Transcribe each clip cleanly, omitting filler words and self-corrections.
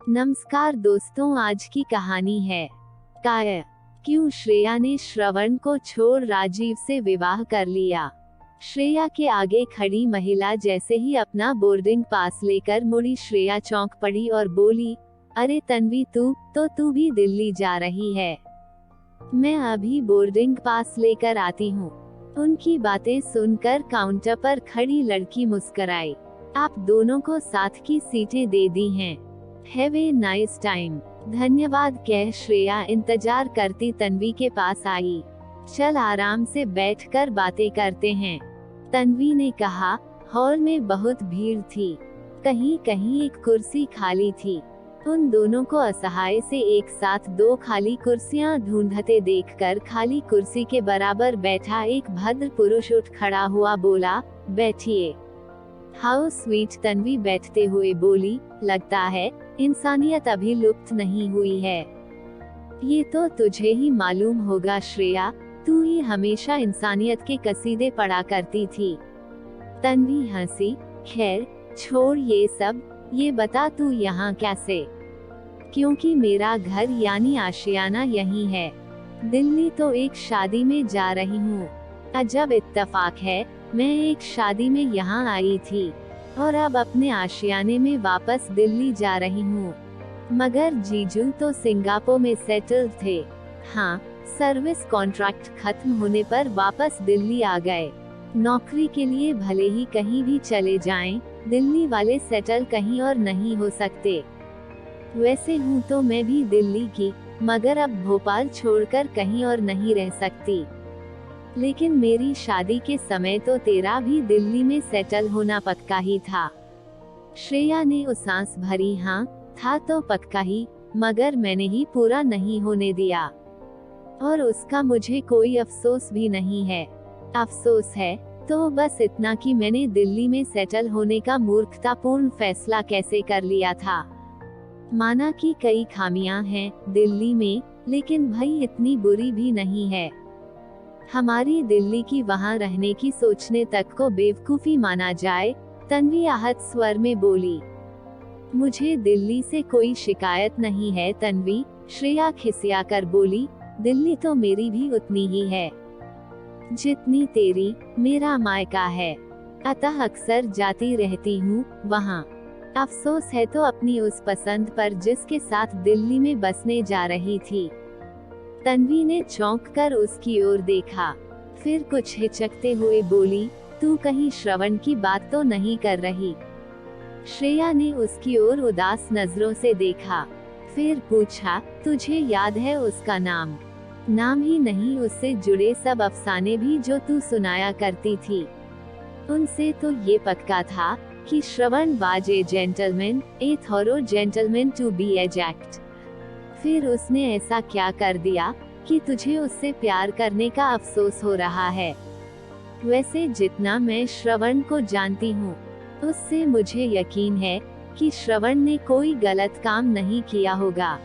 नमस्कार दोस्तों, आज की कहानी है काय क्यों श्रेया ने श्रवण को छोड़ राजीव से विवाह कर लिया। श्रेया के आगे खड़ी महिला जैसे ही अपना बोर्डिंग पास लेकर मुड़ी, श्रेया चौंक पड़ी और बोली, अरे तन्वी, तू भी दिल्ली जा रही है? मैं अभी बोर्डिंग पास लेकर आती हूँ। उनकी बातें सुनकर काउंटर पर खड़ी लड़की मुस्कुराई। आप दोनों को साथ की सीटें दे दी हैं। Have a nice time. धन्यवाद कह श्रेया इंतजार करती तन्वी के पास आई। चल आराम से बैठकर बातें करते हैं, तन्वी ने कहा। हॉल में बहुत भीड़ थी, कहीं कहीं एक कुर्सी खाली थी। उन दोनों को असहाय से एक साथ दो खाली कुर्सियां ढूंढते देखकर खाली कुर्सी के बराबर बैठा एक भद्र पुरुष उठ खड़ा हुआ बोला, बैठिए। हाउ स्वीट, तन्वी बैठते हुए बोली। लगता है इंसानियत अभी लुप्त नहीं हुई है। ये तो तुझे ही मालूम होगा श्रेया, तू ही हमेशा इंसानियत के कसीदे पढ़ा करती थी। तन्वी हंसी। खैर छोड़ ये सब, ये बता तू यहाँ कैसे? क्योंकि मेरा घर यानी आशियाना यही है। दिल्ली तो एक शादी में जा रही हूँ। अजब इत्तेफाक है, मैं एक शादी में यहाँ आई थी और अब अपने आशियाने में वापस दिल्ली जा रही हूँ। मगर जीजू तो सिंगापुर में सेटल्ड थे। हाँ, सर्विस कॉन्ट्रैक्ट खत्म होने पर वापस दिल्ली आ गए। नौकरी के लिए भले ही कहीं भी चले जाएं, दिल्ली वाले सेटल कहीं और नहीं हो सकते। वैसे हूँ तो मैं भी दिल्ली की, मगर अब भोपाल छोड़कर कहीं और नहीं रह सकती। लेकिन मेरी शादी के समय तो तेरा भी दिल्ली में सेटल होना पक्का ही था। श्रेया ने उसास भरी। हाँ, था तो पक्का ही, मगर मैंने ही पूरा नहीं होने दिया। और उसका मुझे कोई अफसोस भी नहीं है। अफसोस है तो बस इतना कि मैंने दिल्ली में सेटल होने का मूर्खतापूर्ण फैसला कैसे कर लिया था। माना कि कई खामियां हैं दिल्ली में, लेकिन भाई इतनी बुरी भी नहीं है। हमारी दिल्ली की वहाँ रहने की सोचने तक को बेवकूफी माना जाए, तन्वी आहत स्वर में बोली। मुझे दिल्ली से कोई शिकायत नहीं है तन्वी, श्रेया खिसिया कर बोली। दिल्ली तो मेरी भी उतनी ही है जितनी तेरी मेरा मायका है, अतः अक्सर जाती रहती हूँ वहाँ। अफसोस है तो अपनी उस पसंद पर जिसके साथ दिल्ली में बसने जा रही थी। तन्वी ने चौंक कर उसकी ओर देखा, फिर कुछ हिचकते हुए बोली, तू कहीं श्रवण की बात तो नहीं कर रही? श्रेया ने उसकी ओर उदास नजरों से देखा, फिर पूछा, तुझे याद है उसका नाम? नाम ही नहीं, उससे जुड़े सब अफसाने भी जो तू सुनाया करती थी। उनसे तो ये पक्का था कि Shravan was a gentleman, a thorough gentleman to be exact. फिर उसने ऐसा क्या कर दिया कि तुझे उससे प्यार करने का अफसोस हो रहा है? वैसे जितना मैं श्रवण को जानती हूँ, उससे मुझे यकीन है कि श्रवण ने कोई गलत काम नहीं किया होगा,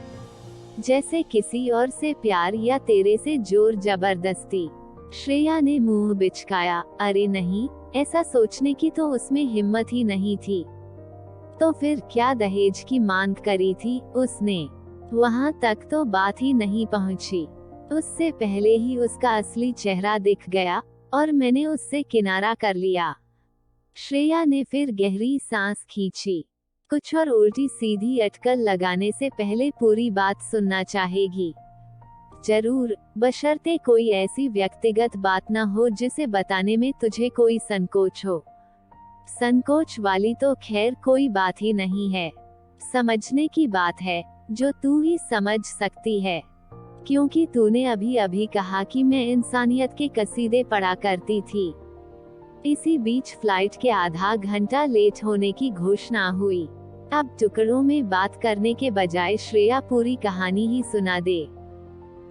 जैसे किसी और से प्यार या तेरे से जोर जबरदस्ती। श्रेया ने मुंह बिचकाया। अरे नहीं, ऐसा सोचने की तो उसमें हिम्मत ही नहीं थी। तो फिर क्या दहेज की मांग करी थी उसने? वहाँ तक तो बात ही नहीं पहुँची। उससे पहले ही उसका असली चेहरा दिख गया और मैंने उससे किनारा कर लिया। श्रेया ने फिर गहरी सांस खींची। कुछ और उल्टी सीधी अटकल लगाने से पहले पूरी बात सुनना चाहेगी। जरूर, बशर्ते कोई ऐसी व्यक्तिगत बात न हो जिसे बताने में तुझे कोई संकोच हो। संकोच वाली तो खैर कोई बात ही नहीं है। समझने की बात है जो तू ही समझ सकती है, क्योंकि तूने अभी अभी कहा कि मैं इंसानियत के कसीदे पढ़ा करती थी। इसी बीच फ्लाइट के आधा घंटा लेट होने की घोषणा हुई। अब टुकड़ों में बात करने के बजाय श्रेया पूरी कहानी ही सुना दे।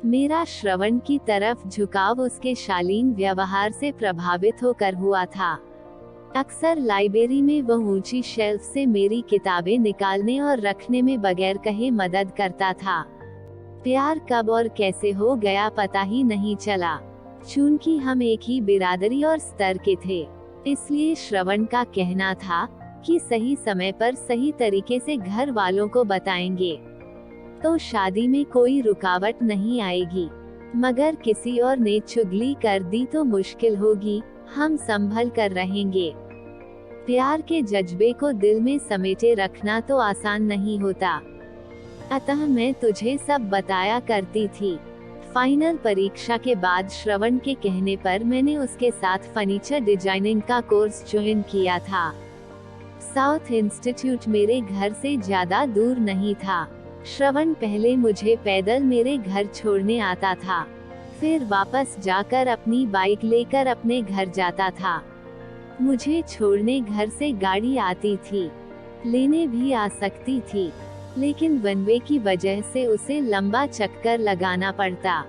मेरा श्रवण की तरफ झुकाव उसके शालीन व्यवहार से प्रभावित होकर हुआ था। अक्सर लाइब्रेरी में वह ऊंची शेल्फ से मेरी किताबें निकालने और रखने में बगैर कहे मदद करता था। प्यार कब और कैसे हो गया पता ही नहीं चला। चूंकि हम एक ही बिरादरी और स्तर के थे, इसलिए श्रवण का कहना था, कि सही समय पर सही तरीके से घर वालों को बताएंगे तो शादी में कोई रुकावट नहीं आएगी। मगर किसी और ने चुगली कर दी तो मुश्किल होगी, हम संभल कर रहेंगे। प्यार के जज्बे को दिल में समेटे रखना तो आसान नहीं होता, अतः मैं तुझे सब बताया करती थी। फाइनल परीक्षा के बाद श्रवण के कहने पर मैंने उसके साथ फर्नीचर डिजाइनिंग का कोर्स ज्वाइन किया था। साउथ इंस्टीट्यूट मेरे घर से ज्यादा दूर नहीं था। श्रवण पहले मुझे पैदल मेरे घर छोड़ने आता था, फिर वापस जाकर अपनी बाइक लेकर अपने घर जाता था। मुझे छोड़ने घर से गाड़ी आती थी, लेने भी आ सकती थी, लेकिन वनवे की वजह से उसे लंबा चक्कर लगाना पड़ता।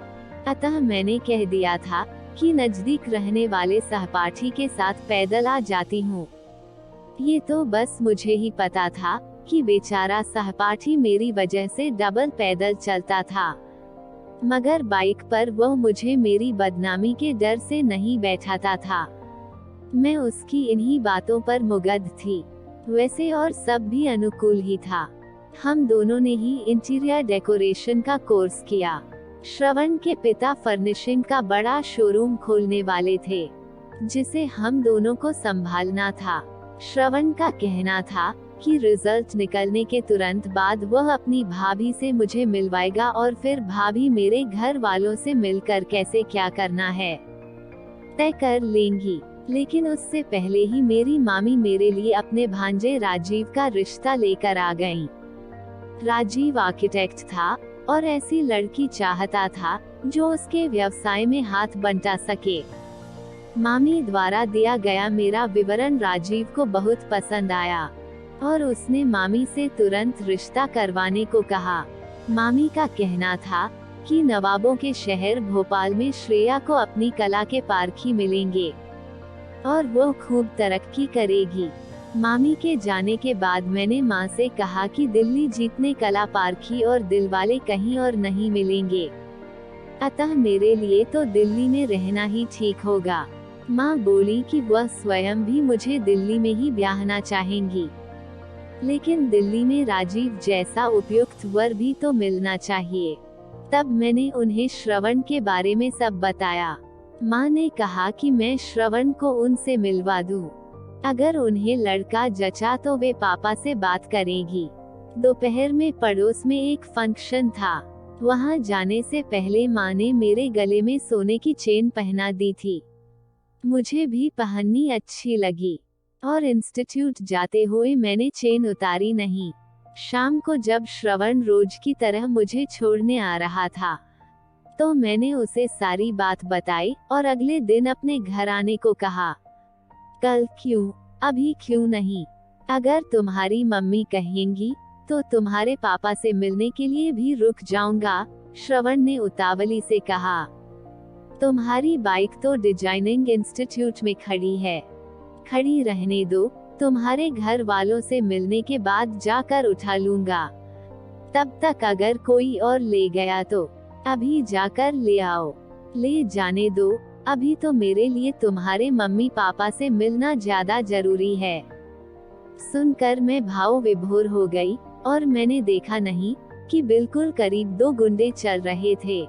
अतः मैंने कह दिया था कि नजदीक रहने वाले सहपाठी के साथ पैदल आ जाती हूँ। ये तो बस मुझे ही पता था कि बेचारा सहपाठी मेरी वजह से डबल पैदल चलता था, मगर बाइक पर वह मुझे मेरी बदनामी के डर से नहीं बैठाता था। मैं उसकी इन्हीं बातों पर मुग्ध थी। वैसे और सब भी अनुकूल ही था। हम दोनों ने ही इंटीरियर डेकोरेशन का कोर्स किया। श्रवण के पिता फर्निशिंग का बड़ा शोरूम खोलने वाले थे, जिसे हम दोनों को संभालना था। श्रवण का कहना था कि रिजल्ट निकलने के तुरंत बाद वह अपनी भाभी से मुझे मिलवाएगा और फिर भाभी मेरे घर वालों से मिलकर कैसे क्या करना है तय कर लेंगी। लेकिन उससे पहले ही मेरी मामी मेरे लिए अपने भांजे राजीव का रिश्ता लेकर आ गईं। राजीव आर्किटेक्ट था और ऐसी लड़की चाहता था जो उसके व्यवसाय में हाथ बंटा सके। मामी द्वारा दिया गया मेरा विवरण राजीव को बहुत पसंद आया और उसने मामी से तुरंत रिश्ता करवाने को कहा। मामी का कहना था कि नवाबों के शहर भोपाल में श्रेया को अपनी कला के पारखी मिलेंगे और वो खूब तरक्की करेगी। मामी के जाने के बाद मैंने माँ से कहा कि दिल्ली जितने कला पारखी और दिलवाले कहीं और नहीं मिलेंगे, अतः मेरे लिए तो दिल्ली में रहना ही ठीक होगा। माँ बोली कि वह स्वयं भी मुझे दिल्ली में ही ब्याहना चाहेंगी, लेकिन दिल्ली में राजीव जैसा उपयुक्त वर भी तो मिलना चाहिए। तब मैंने उन्हें श्रवण के बारे में सब बताया। माँ ने कहा कि मैं श्रवण को उनसे मिलवा दूं। अगर उन्हें लड़का जचा तो वे पापा से बात करेगी। दोपहर में पड़ोस में एक फंक्शन था, वहाँ जाने से पहले माँ ने मेरे गले में सोने की चेन पहना दी थी। मुझे भी पहननी अच्छी लगी और इंस्टीट्यूट जाते हुए मैंने चेन उतारी नहीं। शाम को जब श्रवण रोज की तरह मुझे छोड़ने आ रहा था तो मैंने उसे सारी बात बताई और अगले दिन अपने घर आने को कहा। कल क्यों, अभी क्यों नहीं? अगर तुम्हारी मम्मी कहेंगी तो तुम्हारे पापा से मिलने के लिए भी रुक जाऊंगा, श्रवण ने उतावली से कहा। तुम्हारी बाइक तो डिजाइनिंग इंस्टीट्यूट में खड़ी है, खड़ी रहने दो, तुम्हारे घर वालों से मिलने के बाद जाकर उठा लूंगा। तब तक अगर कोई और ले गया तो अभी जाकर ले आओ। ले जाने दो, अभी तो मेरे लिए तुम्हारे मम्मी पापा से मिलना ज्यादा जरूरी है। सुनकर मैं भाव विभोर हो गई और मैंने देखा नहीं कि बिल्कुल करीब 2 गुंडे चल रहे थे,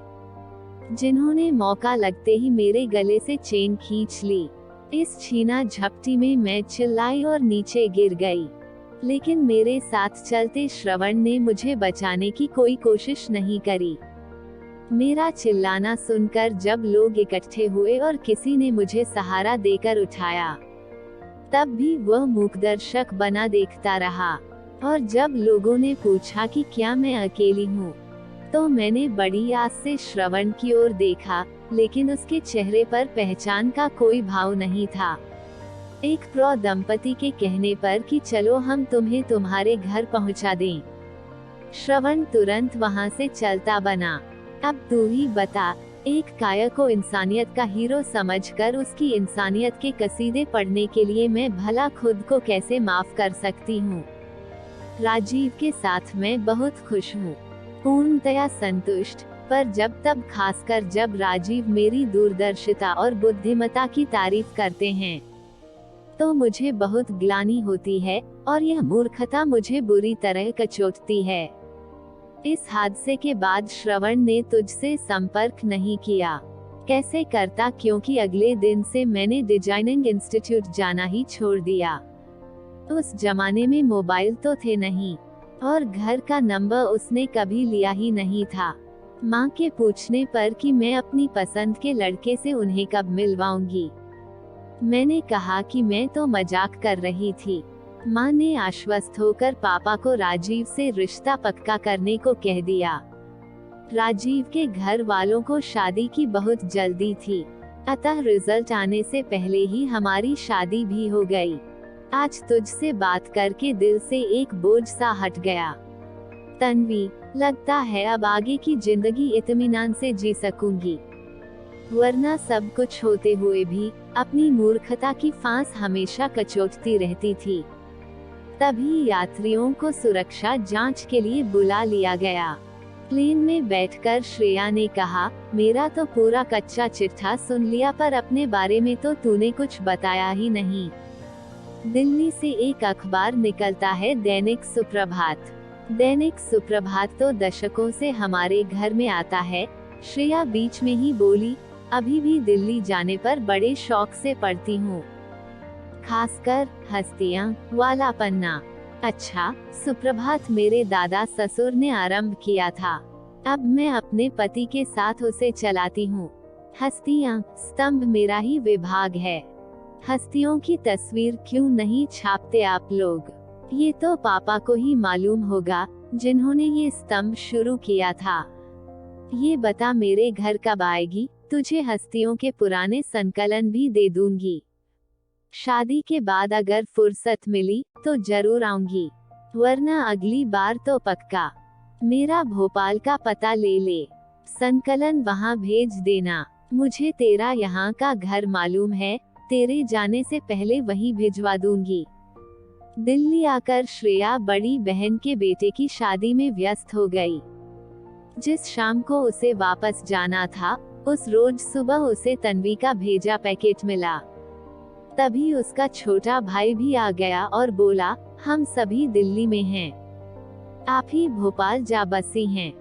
जिन्होंने मौका लगते ही मेरे गले से चेन खींच ली। इस छीना झपटी में मैं चिल्लाई और नीचे गिर गई, लेकिन मेरे साथ चलते श्रवण ने मुझे बचाने की कोई कोशिश नहीं करी। मेरा चिल्लाना सुनकर जब लोग इकट्ठे हुए और किसी ने मुझे सहारा देकर उठाया, तब भी वह मूकदर्शक बना देखता रहा। और जब लोगों ने पूछा कि क्या मैं अकेली हूँ, तो मैंने बड़ी आस से श्रवण की ओर देखा, लेकिन उसके चेहरे पर पहचान का कोई भाव नहीं था। एक प्रो दंपति के कहने पर कि चलो हम तुम्हें तुम्हारे घर पहुंचा दें, श्रवण तुरंत वहां से चलता बना। अब तू ही बता, एक कायर को इंसानियत का हीरो समझकर उसकी इंसानियत के कसीदे पढ़ने के लिए मैं भला खुद को कैसे माफ कर सकती हूँ? राजीव के साथ मैं बहुत खुश हूँ, पूर्णतया संतुष्ट, पर जब तब खासकर जब राजीव मेरी दूरदर्शिता और बुद्धिमत्ता की तारीफ करते हैं, तो मुझे बहुत ग्लानि होती है और यह मूर्खता मुझे बुरी तरह कचोटती है। इस हादसे के बाद श्रवण ने तुझसे संपर्क नहीं किया। कैसे करता, क्योंकि अगले दिन से मैंने डिजाइनिंग इंस्टीट्यूट जाना ही छोड़ दिया। उस जमाने में मोबाइल तो थे नहीं, और घर का नंबर उसने कभी लिया ही नहीं था। माँ के पूछने पर कि मैं अपनी पसंद के लड़के से उन्हें कब मिलवाऊंगी, मैंने कहा कि मैं तो मजाक कर रही थी। माँ ने आश्वस्त होकर पापा को राजीव से रिश्ता पक्का करने को कह दिया। राजीव के घर वालों को शादी की बहुत जल्दी थी, अतः रिजल्ट आने से पहले ही हमारी शादी भी हो गई। आज तुझसे बात करके दिल से एक बोझ सा हट गया। तन्वी, लगता है अब आगे की जिंदगी इत्मीनान से जी सकूंगी, वरना सब कुछ होते हुए भी अपनी मूर्खता की फांस हमेशा कचोटती रहती थी। तभी यात्रियों को सुरक्षा जांच के लिए बुला लिया गया। प्लेन में बैठकर श्रेया ने कहा, मेरा तो पूरा कच्चा चिट्ठा सुन लिया, पर अपने बारे में तो तूने कुछ बताया ही नहीं। दिल्ली से एक अखबार निकलता है, दैनिक सुप्रभात। दैनिक सुप्रभात तो दशकों से हमारे घर में आता है। श्रेया बीच में ही बोली, अभी भी दिल्ली जाने पर बड़े शौक से पढ़ती हूँ, खासकर हस्तियाँ वाला पन्ना। अच्छा, सुप्रभात मेरे दादा ससुर ने आरंभ किया था, अब मैं अपने पति के साथ उसे चलाती हूँ। हस्तियाँ स्तंभ मेरा ही विभाग है। हस्तियों की तस्वीर क्यों नहीं छापते आप लोग? ये तो पापा को ही मालूम होगा, जिन्होंने ये स्तंभ शुरू किया था। ये बता, मेरे घर कब आएगी? तुझे हस्तियों के पुराने संकलन भी दे दूंगी। शादी के बाद अगर फुर्सत मिली तो जरूर आऊंगी, वरना अगली बार तो पक्का। मेरा भोपाल का पता ले ले, संकलन वहाँ भेज देना। मुझे तेरा यहाँ का घर मालूम है, तेरे जाने से पहले वहीं भिजवा दूंगी। दिल्ली आकर श्रेया बड़ी बहन के बेटे की शादी में व्यस्त हो गई। जिस शाम को उसे वापस जाना था, उस रोज सुबह उसे तन्वी का भेजा पैकेट मिला। तभी उसका छोटा भाई भी आ गया और बोला, हम सभी दिल्ली में हैं, आप ही भोपाल जा बसी हैं।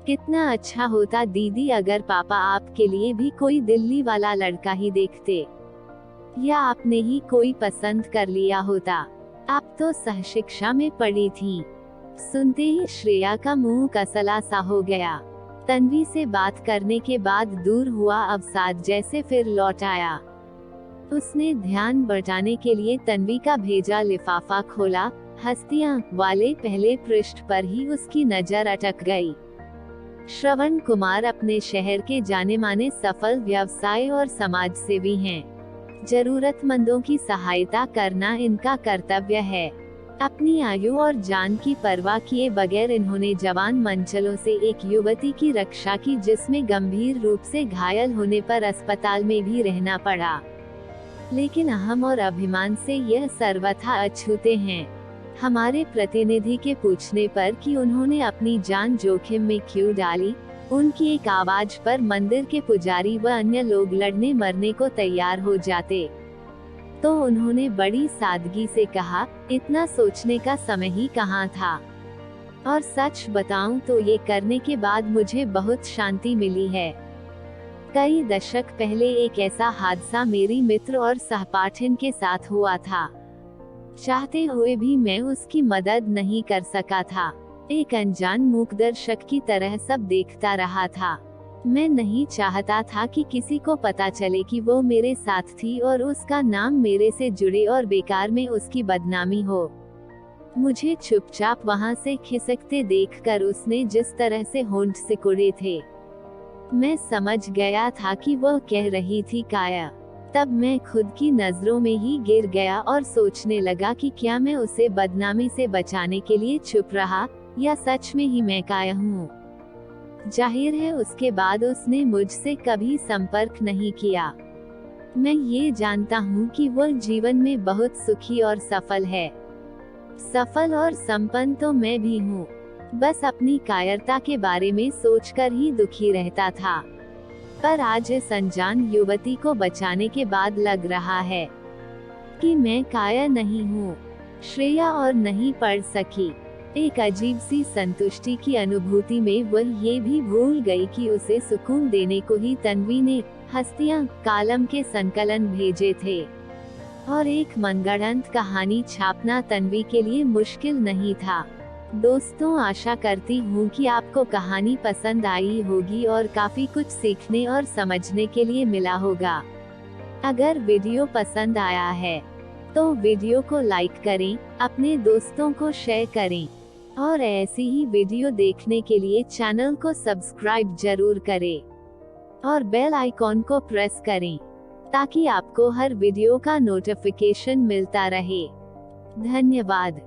कितना अच्छा होता दीदी अगर पापा आपके लिए भी कोई दिल्ली वाला लड़का ही देखते, या आपने ही कोई पसंद कर लिया होता। आप तो सहशिक्षा में पड़ी थी। सुनते ही श्रेया का मुंह कसला सा हो गया। तन्वी से बात करने के बाद दूर हुआ अवसाद जैसे फिर लौट आया। उसने ध्यान बटाने के लिए तन्वी का भेजा लिफाफा खोला। हस्तियां वाले पहले पृष्ठ पर ही उसकी नजर अटक गई। श्रवण कुमार अपने शहर के जाने माने सफल व्यवसाय और समाज सेवी हैं। जरूरतमंदों की सहायता करना इनका कर्तव्य है। अपनी आयु और जान की परवाह किए बगैर इन्होंने जवान मंचलों से एक युवती की रक्षा की, जिसमें गंभीर रूप से घायल होने पर अस्पताल में भी रहना पड़ा। लेकिन अहम और अभिमान से यह सर्वथा अछूते हैं। हमारे प्रतिनिधि के पूछने पर कि उन्होंने अपनी जान जोखिम में क्यों डाली, उनकी एक आवाज पर मंदिर के पुजारी व अन्य लोग लड़ने मरने को तैयार हो जाते। तो उन्होंने बड़ी सादगी से कहा, इतना सोचने का समय ही कहाँ था। और सच बताऊं तो ये करने के बाद मुझे बहुत शांति मिली है। कई दशक पहले एक ऐसा हादसा मेरी मित्र और सहपाठिन के साथ हुआ था। चाहते हुए भी मैं उसकी मदद नहीं कर सका था। एक अनजान मूकदर्शक की तरह सब देखता रहा था। मैं नहीं चाहता था कि किसी को पता चले कि वो मेरे साथ थी और उसका नाम मेरे से जुड़े और बेकार में उसकी बदनामी हो। मुझे चुपचाप वहां से खिसकते देखकर उसने जिस तरह से होंठ सिकुड़े थे, मैं समझ गया था कि वह कह रही थी काया। तब मैं खुद की नजरों में ही गिर गया और सोचने लगा कि क्या मैं उसे बदनामी से बचाने के लिए चुप रहा, या सच में ही मैं काया हूँ। जाहिर है उसके बाद उसने मुझसे कभी संपर्क नहीं किया। मैं ये जानता हूँ कि वह जीवन में बहुत सुखी और सफल है। सफल और संपन्न तो मैं भी हूँ, बस अपनी कायरता के बारे में सोचकर ही दुखी रहता था। पर आज इस अनजान युवती को बचाने के बाद लग रहा है कि मैं कायर नहीं हूँ। श्रेया और नहीं पढ़ सकी। एक अजीब सी संतुष्टि की अनुभूति में वह ये भी भूल गई कि उसे सुकून देने को ही तन्वी ने हस्तियां कालम के संकलन भेजे थे। और एक मनगढ़ंत कहानी छापना तन्वी के लिए मुश्किल नहीं था। दोस्तों, आशा करती हूँ कि आपको कहानी पसंद आई होगी और काफी कुछ सीखने और समझने के लिए मिला होगा। अगर वीडियो पसंद आया है तो वीडियो को लाइक करें, अपने दोस्तों को शेयर करें और ऐसी ही वीडियो देखने के लिए चैनल को सब्सक्राइब जरूर करें और बेल आइकॉन को प्रेस करें ताकि आपको हर वीडियो का नोटिफिकेशन मिलता रहे। धन्यवाद।